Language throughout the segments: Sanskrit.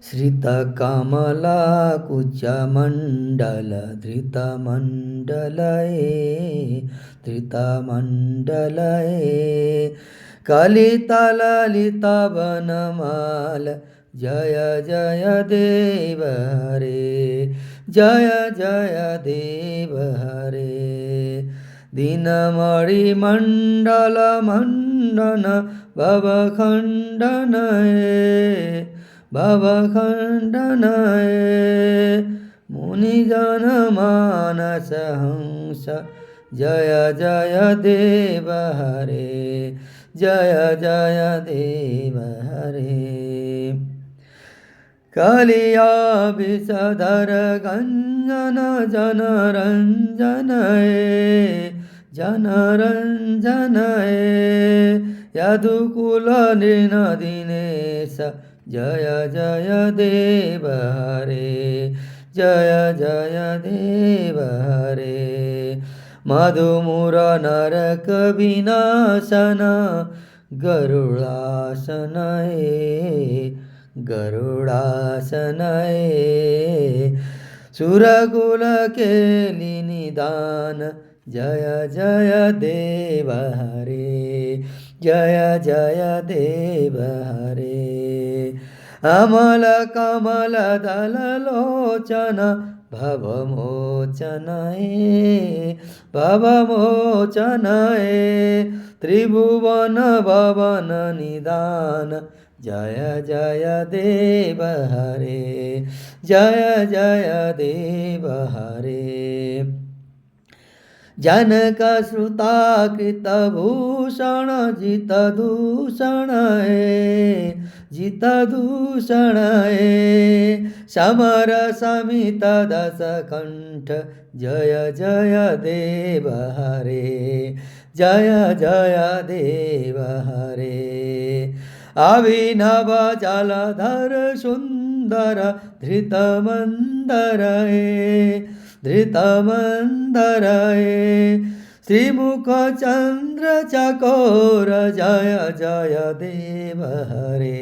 श्रितकमलाकुचमण्डलधृतमण्डलये कलितललितवनमाल जय जय देव हरे जय जय देव हरे दीनमणिमण्डल मण्डन भवखण्डनये मुनिजनमानसहंस जय जय देव हरे जय जय देव हरे कलिया विषधर गञ्जन जनरञ्जनये यदुकुलनिर्नदिनेश जय जय देव हरे जय जय देव हरे मधुमुर नरक विनाशन गरुडासनये सुरकुल केलि निदान जय जय देव हरे जय जय देव हरे अमल कमल दल लोचन भवमोचनये त्रिभुवन भवन निदान जय जय देव हरे जय जय देव हरे जनक श्रुताकृतभूषण जितदूषणये समर समित दशकण्ठ जय जय देव हरे जय जय देव हरे अभिनव जलधर सुंदर धृतमंदरये श्रीमुख चंद्र चकोर जय जय देव हरे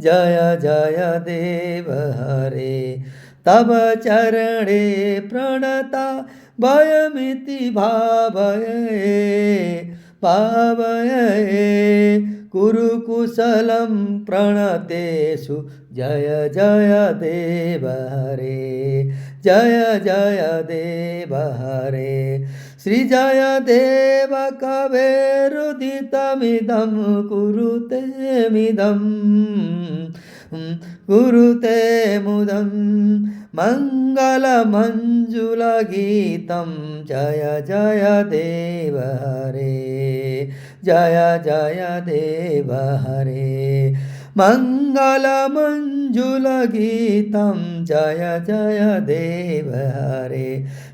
जय जय देव हरे तब चरणे प्रणता भयमिति भावये कुरुकुशलं प्रणतेषु जय जय देव हरे जय जय देव हरे श्री जय देव कवेरुदितमिदं कुरुते मुदं मङ्गलमञ्जुलगीतं जय जय देव हरे जय जय देव हरे मङ्गलमञ्जुलगीतं जय जय देव हरे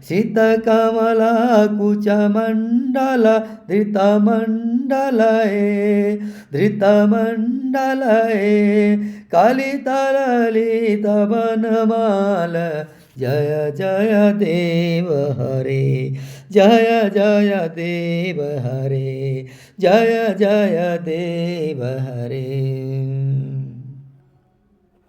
शीतकमलाकुचमण्डल धृतमण्डलये कलितललितवनमाल जय जय देव हरे जय जय देव हरे जय जय देव हरे।